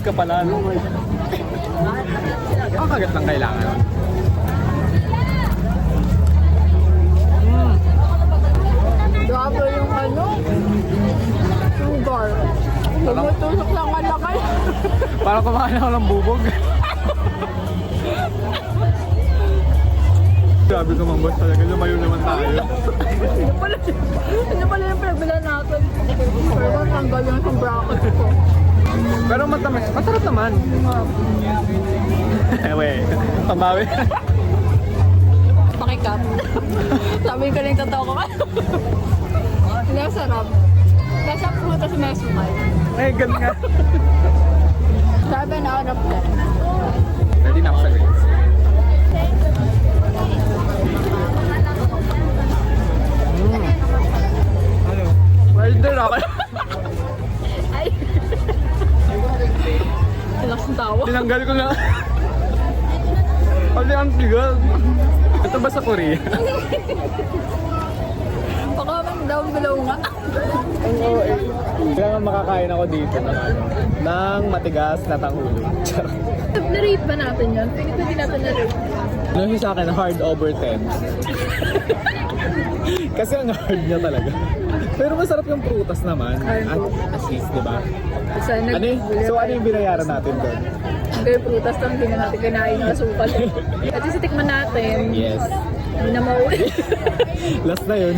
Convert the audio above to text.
ka pala, no? Ang kagat lang kailangan. Grabe yung ano, yung bar. Tumutusok lang kalakay. Parang kumakain ako ng bubog. Grabe ka mang boss talaga, lumayo naman tayo. Ano pala yung pagbilan natin? Pero tanggal yung isang bracket ko. Pero matamis, masarap naman. Ewe, pambawi. Pakikat. Sabi ko lang totoo ko. Hindi, sarap. Kasi ang pumunta sa may sumay. Eh, ganun nga. 7 out of 10. Ready na ako sa grades. Ano? Well done ako. Ay! Lakas ng tawa. Tinanggal ko na. Kasi ang tigal. Ito ba sa Korea? Pakaman down below nga. Oo eh. Kailangan makakain ako dito ng matigas na tanghuli. Charot. Na-rate ba natin yun? Pwede ko din natin na-rate. Ano sa akin, hard over 10. Kasi ang hard niya talaga. Pero masarap yung prutas naman. At least, di ba? Ano eh? So ano yung binayaran natin doon? Hanggang prutas lang, hindi na natin kinain ng asukal. At least tikman natin. Yes. Hindi na mauwi. Last na yun.